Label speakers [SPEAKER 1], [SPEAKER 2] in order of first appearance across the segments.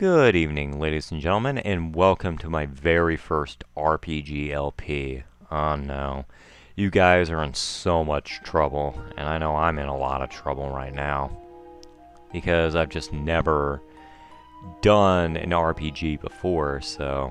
[SPEAKER 1] Good evening, ladies and gentlemen, and welcome to my very first RPG LP. Oh no, you guys are in so much trouble, and I know I'm in a lot of trouble right now, because I've just never done an RPG before, so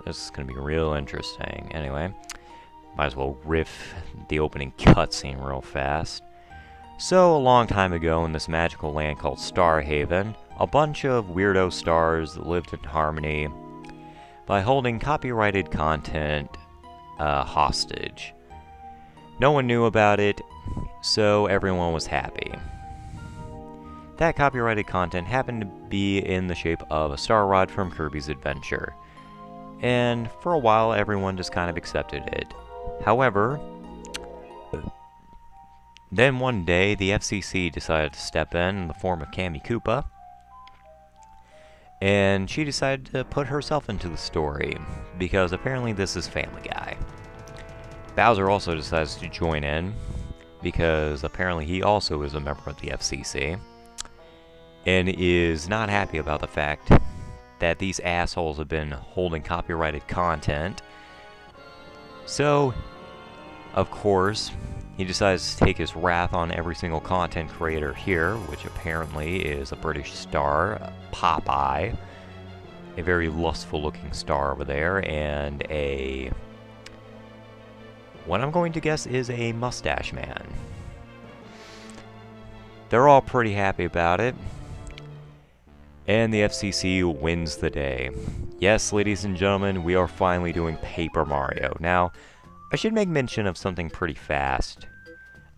[SPEAKER 1] this is going to be real interesting. Anyway, might as well riff the opening cutscene real fast. So, a long time ago in this magical land called Starhaven, a bunch of weirdo stars lived in harmony by holding copyrighted content hostage. No one knew about it, so everyone was happy. That copyrighted content happened to be in the shape of a star rod from Kirby's Adventure, and for a while everyone just kind of accepted it. However, then one day, the FCC decided to step in the form of Kammy Koopa, and she decided to put herself into the story, because apparently this is Family Guy. Bowser also decides to join in, because apparently he also is a member of the FCC, and is not happy about the fact that these assholes have been holding copyrighted content. So, of course, he decides to take his wrath on every single content creator here, which apparently is a British star, Popeye, a very lustful looking star over there, and what I'm going to guess is a mustache man. They're all pretty happy about it, and the FCC wins the day. Yes, ladies and gentlemen, we are finally doing Paper Mario. Now, I should make mention of something pretty fast.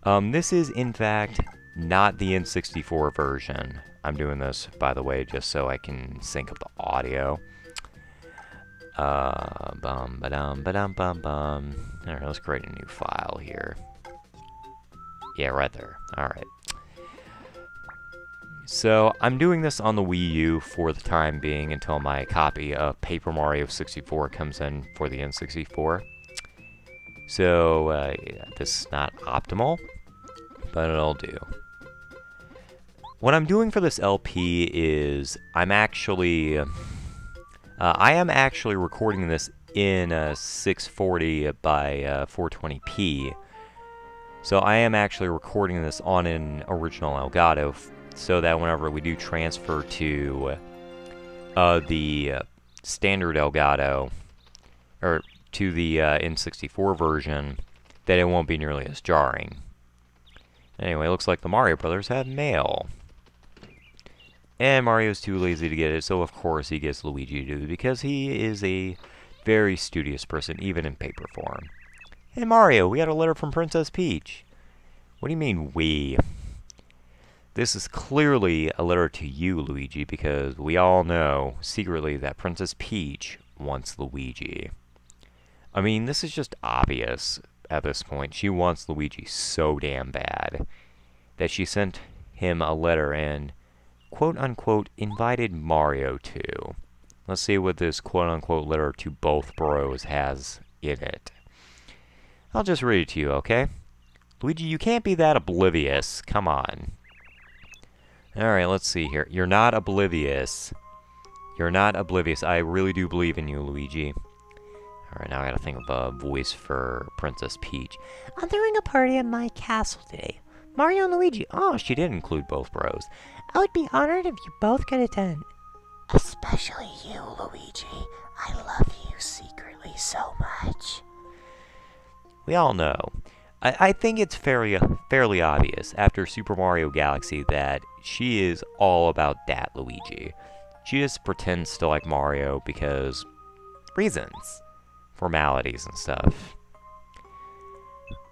[SPEAKER 1] This is, in fact, not the N64 version. I'm doing this, by the way, just so I can sync up the audio. Alright, let's create a new file here. Yeah, right there. Alright. So, I'm doing this on the Wii U for the time being until my copy of Paper Mario 64 comes in for the N64. So, this is not optimal, but it'll do. What I'm doing for this LP is I am actually recording this in 640 by 420p. So I am actually recording this on an original Elgato, so that whenever we do transfer to the standard Elgato, or to the N64 version, that it won't be nearly as jarring. Anyway, looks like the Mario Brothers have mail. And Mario's too lazy to get it, so of course he gets Luigi to do it, because he is a very studious person, even in paper form. Hey Mario, we got a letter from Princess Peach. What do you mean, we? This is clearly a letter to you, Luigi, because we all know, secretly, that Princess Peach wants Luigi. I mean, this is just obvious at this point. She wants Luigi so damn bad that she sent him a letter and, quote-unquote, invited Mario to. Let's see what this quote-unquote letter to both bros has in it. I'll just read it to you, okay? Luigi, you can't be that oblivious. Come on. Alright, let's see here. You're not oblivious. You're not oblivious. I really do believe in you, Luigi. Alright, now I gotta think of a voice for Princess Peach.
[SPEAKER 2] I'm throwing a party at my castle today. Mario and Luigi.
[SPEAKER 1] Oh, she did include both bros.
[SPEAKER 2] I would be honored if you both could attend. Especially you, Luigi. I love you secretly so much.
[SPEAKER 1] We all know. I think it's fairly obvious after Super Mario Galaxy that she is all about that Luigi. She just pretends to like Mario because reasons. Formalities and stuff.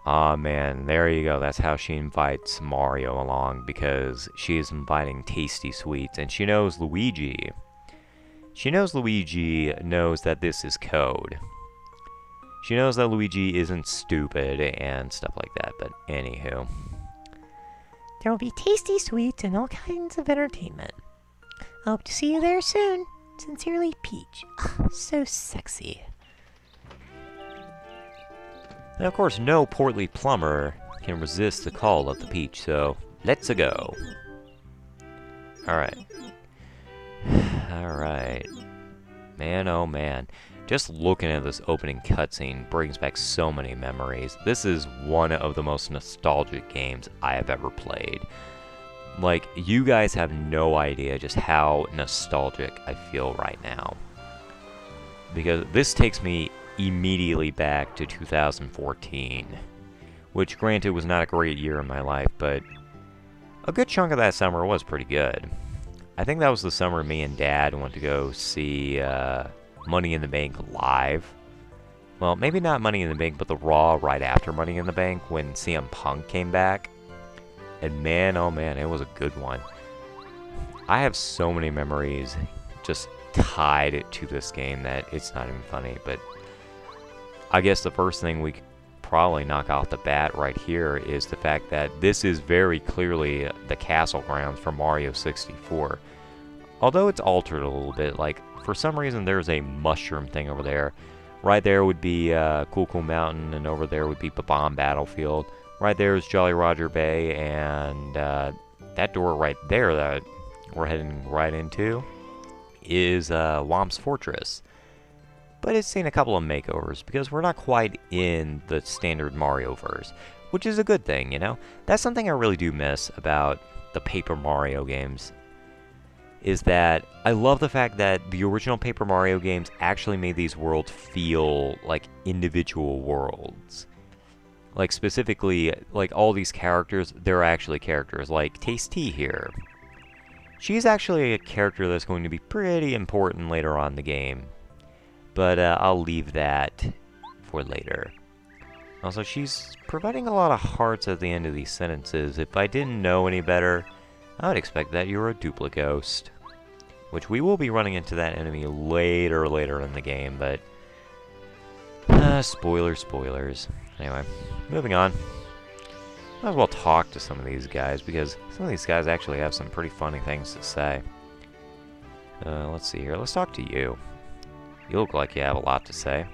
[SPEAKER 1] Aw, man, there you go. That's how she invites Mario along, because she is inviting tasty sweets, and she knows Luigi. She knows Luigi knows that this is code. She knows that Luigi isn't stupid and stuff like that, but anywho.
[SPEAKER 2] There will be tasty sweets and all kinds of entertainment. I hope to see you there soon. Sincerely, Peach. So sexy.
[SPEAKER 1] And of course, no portly plumber can resist the call of the Peach, so let's-a go. Alright. Alright. Alright. Man, oh man. Just looking at this opening cutscene brings back so many memories. This is one of the most nostalgic games I have ever played. Like, you guys have no idea just how nostalgic I feel right now. Because this takes me immediately back to 2014. Which, granted, was not a great year in my life, but a good chunk of that summer was pretty good. I think that was the summer me and Dad went to go see Money in the Bank live. Well, maybe not Money in the Bank, but the Raw right after Money in the Bank when CM Punk came back. And man, oh man, it was a good one. I have so many memories just tied to this game that it's not even funny. But I guess the first thing we could probably knock off the bat right here is the fact that this is very clearly the castle grounds for Mario 64. Although it's altered a little bit, like, for some reason there's a mushroom thing over there. Right there would be Cool Cool Mountain, and over there would be Bomb Battlefield. Right there is Jolly Roger Bay, and that door right there that we're heading right into is Whomp's Fortress. But it's seen a couple of makeovers, because we're not quite in the standard Mario-verse, which is a good thing, you know? That's something I really do miss about the Paper Mario games, is that I love the fact that the original Paper Mario games actually made these worlds feel like individual worlds. Like, specifically, like, all these characters, they're actually characters, like Tasty here. She's actually a character that's going to be pretty important later on in the game. But I'll leave that for later. Also, she's providing a lot of hearts at the end of these sentences. If I didn't know any better, I would expect that you're a Duplighost. Which we will be running into that enemy later in the game, but spoilers. Anyway, moving on. Might as well talk to some of these guys, because some of these guys actually have some pretty funny things to say. Let's see here. Let's talk to you. You look like you have a lot to say.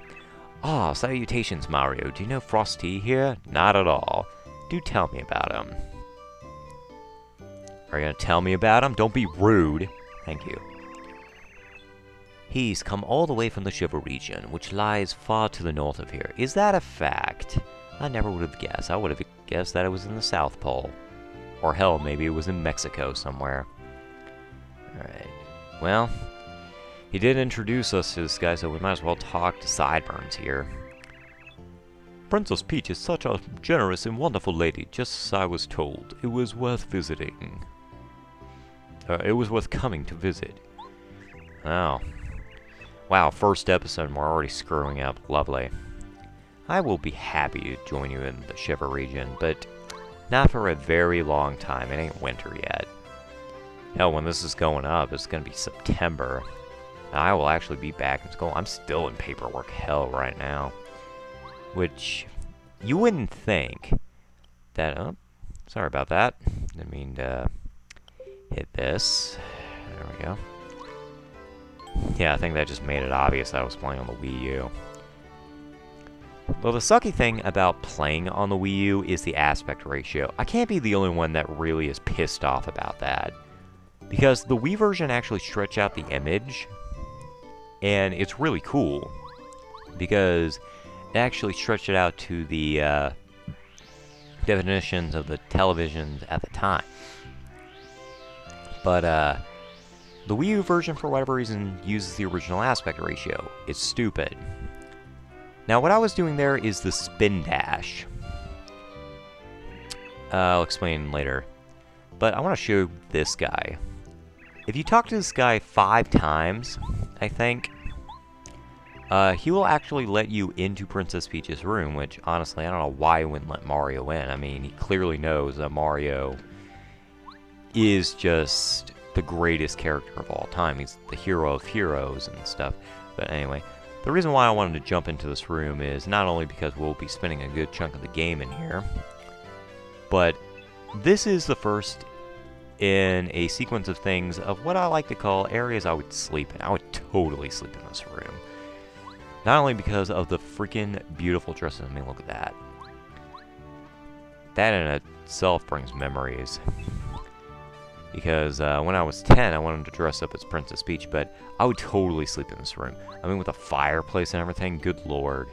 [SPEAKER 1] Ah, salutations, Mario. Do you know Frosty here? Not at all. Do tell me about him. Are you going to tell me about him? Don't be rude. Thank you. He's come all the way from the Shiver region, which lies far to the north of here. Is that a fact? I never would have guessed. I would have guessed that it was in the South Pole. Or hell, maybe it was in Mexico somewhere. Alright. Well, he did introduce us to this guy, so we might as well talk to Sideburns here. Princess Peach is such a generous and wonderful lady, just as I was told. It was worth visiting. It was worth coming to visit. Oh. Wow, first episode and we're already screwing up. Lovely. I will be happy to join you in the Shiver region, but not for a very long time. It ain't winter yet. Hell, when this is going up, it's going to be September. And I will actually be back in school. I'm still in paperwork hell right now. Which, you wouldn't think that... Oh, sorry about that. Didn't mean to hit this. There we go. Yeah, I think that just made it obvious that I was playing on the Wii U. Well, the sucky thing about playing on the Wii U is the aspect ratio. I can't be the only one that really is pissed off about that. Because the Wii version actually stretched out the image, and it's really cool. Because it actually stretched it out to the definitions of the televisions at the time. But, the Wii U version, for whatever reason, uses the original aspect ratio. It's stupid. Now, what I was doing there is the spin dash. I'll explain later. But I want to show this guy. If you talk to this guy 5 times, I think, he will actually let you into Princess Peach's room, which, honestly, I don't know why he wouldn't let Mario in. I mean, he clearly knows that Mario is just the greatest character of all time. He's the hero of heroes and stuff. But anyway, the reason why I wanted to jump into this room is not only because we'll be spending a good chunk of the game in here, but this is the first in a sequence of things of what I like to call areas I would sleep in. I would totally sleep in this room. Not only because of the freaking beautiful dresses. I mean, look at that. That in itself brings memories. Because when I was 10, I wanted to dress up as Princess Peach, but I would totally sleep in this room. I mean, with a fireplace and everything, good lord.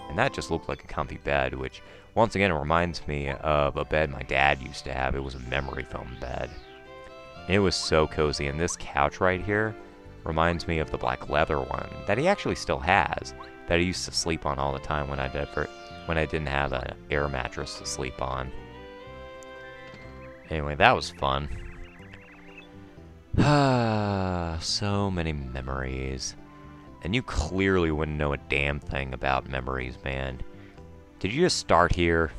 [SPEAKER 1] And that just looked like a comfy bed, which, once again, it reminds me of a bed my dad used to have. It was a memory foam bed. And it was so cozy, and this couch right here reminds me of the black leather one that he actually still has, that he used to sleep on all the time when I didn't have an air mattress to sleep on. Anyway, that was fun. So many memories. And you clearly wouldn't know a damn thing about memories, man. Did you just start here?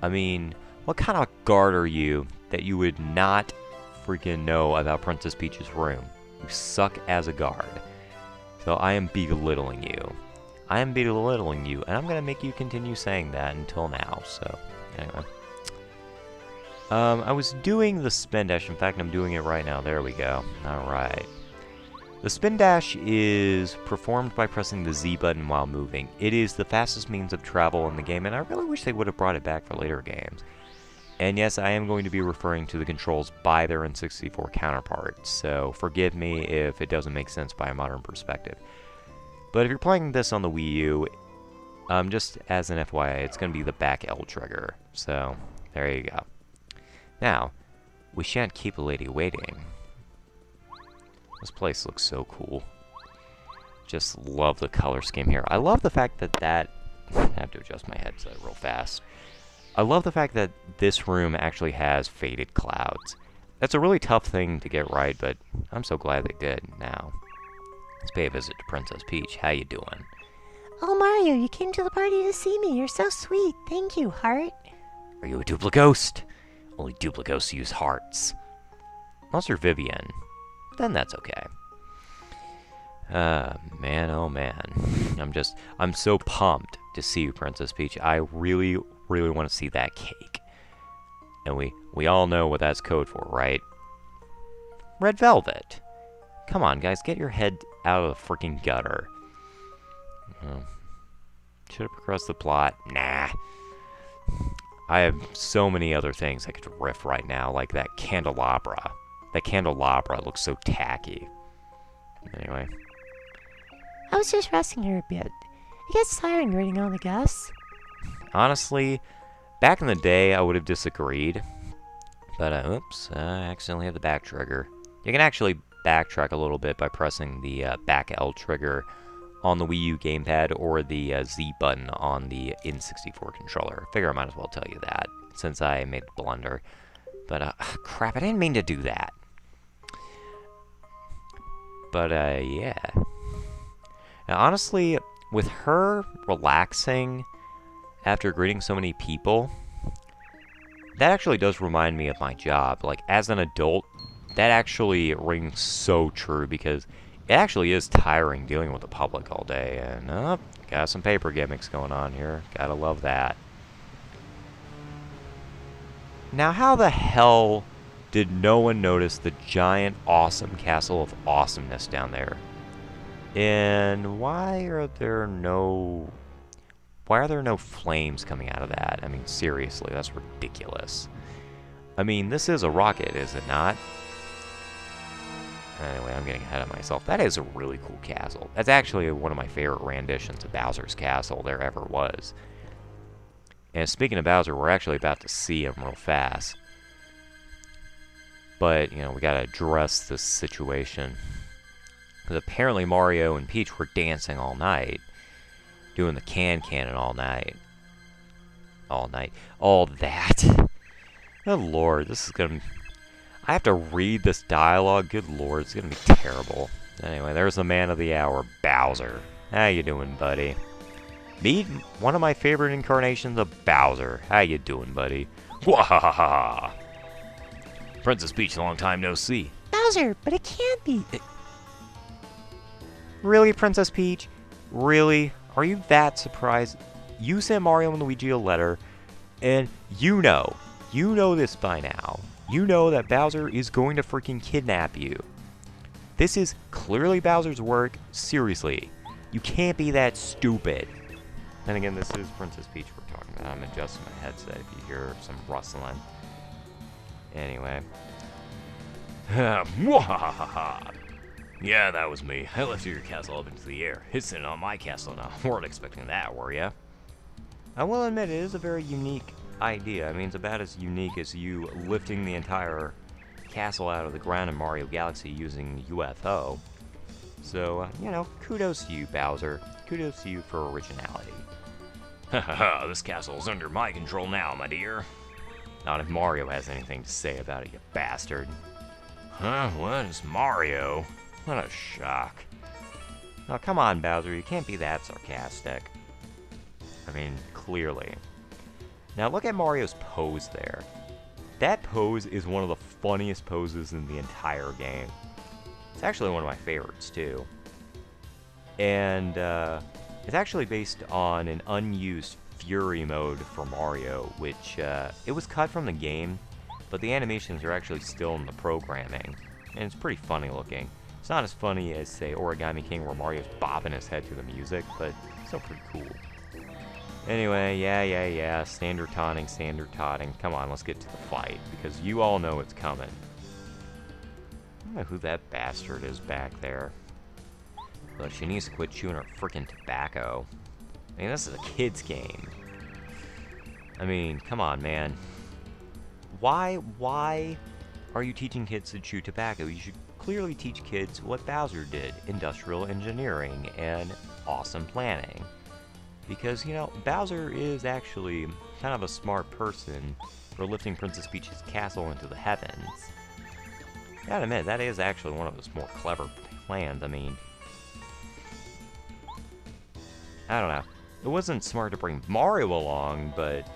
[SPEAKER 1] I mean, what kind of guard are you that you would not freaking know about Princess Peach's room? You suck as a guard. So I am belittling you. I am belittling you, and I'm going to make you continue saying that until now, so anyway. I was doing the spin dash. In fact, I'm doing it right now. There we go. Alright. The spin dash is performed by pressing the Z button while moving. It is the fastest means of travel in the game, and I really wish they would have brought it back for later games. And yes, I am going to be referring to the controls by their N64 counterparts, so forgive me if it doesn't make sense by a modern perspective. But if you're playing this on the Wii U, just as an FYI, it's going to be the back L trigger. So, there you go. Now, we shan't keep a lady waiting. This place looks so cool. Just love the color scheme here. I love the fact that I have to adjust my headset real fast. I love the fact that this room actually has faded clouds. That's a really tough thing to get right, but I'm so glad they did. Now, let's pay a visit to Princess Peach. How you doing?
[SPEAKER 2] Oh, Mario, you came to the party to see me. You're so sweet. Thank you, heart.
[SPEAKER 1] Are you a duplicose? Only duplicos use hearts. Unless you're Vivian, then that's okay. Man, oh man. I'm so pumped to see you, Princess Peach. I really want to see that cake. And we all know what that's code for, right? Red velvet. Come on, guys, get your head out of the freaking gutter. Should have progressed the plot. Nah. I have so many other things I could riff right now, like that candelabra. That candelabra looks so tacky. Anyway.
[SPEAKER 2] I was just resting here a bit. It gets tiring reading all the guests.
[SPEAKER 1] Honestly, back in the day, I would have disagreed. But, oops, I accidentally had the back trigger. You can actually backtrack a little bit by pressing the back L trigger on the Wii U gamepad or the Z button on the N64 controller. Figure I might as well tell you that, since I made the blunder. But, crap, I didn't mean to do that. But, yeah. Now, honestly, with her relaxing after greeting so many people, that actually does remind me of my job. Like, as an adult, that actually rings so true, because it actually is tiring dealing with the public all day. And, got some paper gimmicks going on here. Gotta love that. Now, how the hell did no one notice the giant, awesome castle of awesomeness down there? And why are there no flames coming out of that? I mean, seriously, that's ridiculous. I mean, this is a rocket, is it not? Anyway, I'm getting ahead of myself. That is a really cool castle. That's actually one of my favorite renditions of Bowser's Castle there ever was. And speaking of Bowser, we're actually about to see him real fast. But, you know, we gotta address this situation. Because apparently Mario and Peach were dancing all night. Doing the cannon all night. All that. Good lord, this is gonna... I have to read this dialogue. Good lord, it's gonna be terrible. Anyway, there's the man of the hour, Bowser. How you doing, buddy? Meet one of my favorite incarnations of Bowser. How you doing, buddy? Wahahaha! Princess Peach, long time no see.
[SPEAKER 2] Bowser, but it can't be.
[SPEAKER 1] Really, Princess Peach? Really? Are you that surprised? You sent Mario and Luigi a letter, and you know this by now. You know that Bowser is going to freaking kidnap you. This is clearly Bowser's work. Seriously. You can't be that stupid. Then again, this is Princess Peach we're talking about. I'm adjusting my headset if you hear some rustling. Anyway. Mwahaha! Yeah, that was me. I lifted your castle up into the air. It's sitting on my castle now. Weren't expecting that, were ya? I will admit, it is a very unique idea. I mean, it's about as unique as you lifting the entire castle out of the ground in Mario Galaxy using UFO. So, you know, kudos to you, Bowser. Kudos to you for originality. Ha ha ha, this castle is under my control now, my dear. Not if Mario has anything to say about it, you bastard. Huh? What is Mario? What a shock. Now, come on, Bowser, you can't be that sarcastic. I mean, clearly. Now, look at Mario's pose there. That pose is one of the funniest poses in the entire game. It's actually one of my favorites, too. And, it's actually based on an unused Fury mode for Mario, which, it was cut from the game, but the animations are actually still in the programming, and it's pretty funny looking. It's not as funny as, say, Origami King, where Mario's bopping his head to the music, but still pretty cool. Anyway, yeah, standard taunting. Come on, let's get to the fight, because you all know it's coming. I don't know who that bastard is back there, but she needs to quit chewing her freaking tobacco. I mean, this is a kid's game. I mean, come on, man. Why are you teaching kids to chew tobacco? You should clearly teach kids what Bowser did, industrial engineering and awesome planning. Because, you know, Bowser is actually kind of a smart person for lifting Princess Peach's castle into the heavens. Gotta admit, that is actually one of his more clever plans. I mean, I don't know. It wasn't smart to bring Mario along, but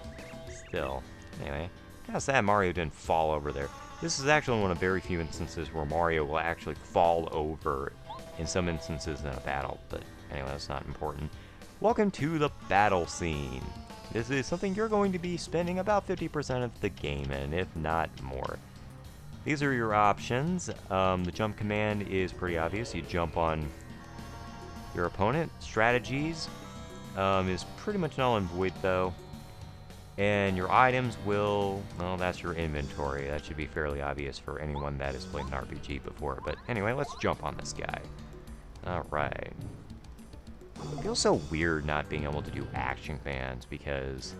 [SPEAKER 1] still. Anyway, kind of sad Mario didn't fall over there. This is actually one of very few instances where Mario will actually fall over in some instances in a battle, but anyway, that's not important. Welcome to the battle scene. This is something you're going to be spending about 50% of the game in, if not more. These are your options. The jump command is pretty obvious. You jump on your opponent. Strategies is pretty much null and void, though. And your items will, well, that's your inventory. That should be fairly obvious for anyone that has played an RPG before. But anyway, let's jump on this guy. Alright. It feels so weird not being able to do action commands, because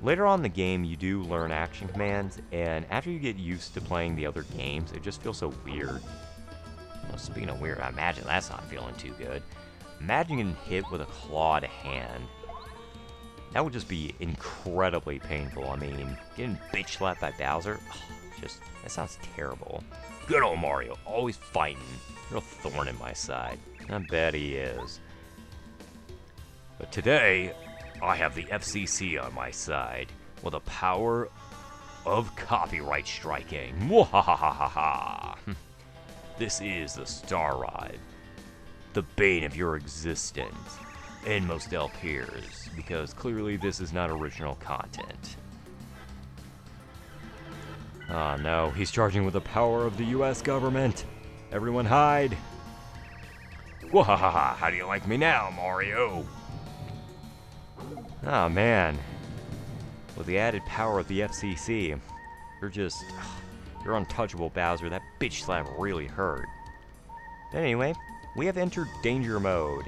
[SPEAKER 1] later on in the game you do learn action commands, and after you get used to playing the other games, it just feels so weird. Well, speaking of weird, I imagine that's not feeling too good. Imagine getting hit with a clawed hand. That would just be incredibly painful. I mean, getting bitch slapped by Bowser, just, that sounds terrible. Good old Mario, always fighting. Real thorn in my side. I bet he is. But today, I have the FCC on my side, with the power of copyright striking. Mwahahaha! This is the Star Ride, the bane of your existence, and most LPers, because clearly this is not original content. Oh no, he's charging with the power of the US government. Everyone hide! Wahahaha, how do you like me now, Mario? Oh man. With the added power of the FCC, you're untouchable, Bowser. That bitch slap really hurt. Anyway, we have entered danger mode.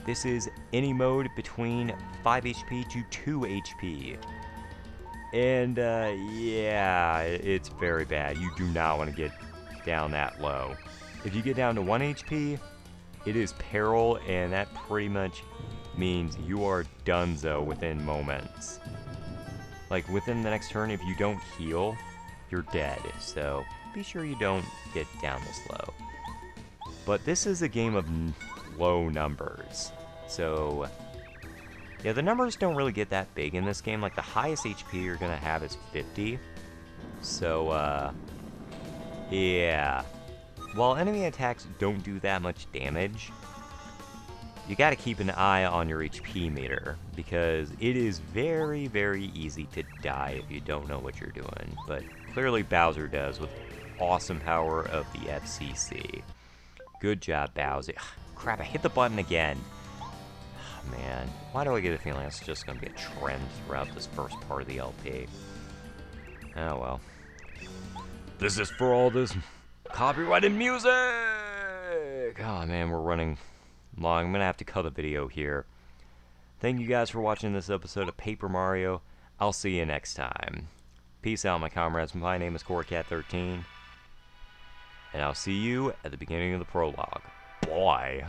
[SPEAKER 1] This is any mode between 5 HP to 2 HP. And, yeah, it's very bad. You do not want to get down that low. If you get down to 1 HP, it is peril, and that pretty much means you are donezo within moments. Like, within the next turn, if you don't heal, you're dead. So, be sure you don't get down this low. But this is a game of low numbers. So, yeah, the numbers don't really get that big in this game. Like, the highest HP you're gonna have is 50. So, yeah. While enemy attacks don't do that much damage, you gotta keep an eye on your HP meter, because it is very, very easy to die if you don't know what you're doing. But clearly Bowser does, with awesome power of the FCC. Good job, Bowser. Crap, I hit the button again. Oh, man, why do I get a feeling it's just gonna be a trend throughout this first part of the LP? Oh well. This is for all this Copyrighted music! Oh man, we're running long. I'm gonna have to cut the video here. Thank you guys for watching this episode of Paper Mario. I'll see you next time. Peace out, my comrades. My name is CoreCat13. And I'll see you at the beginning of the prologue. Bye.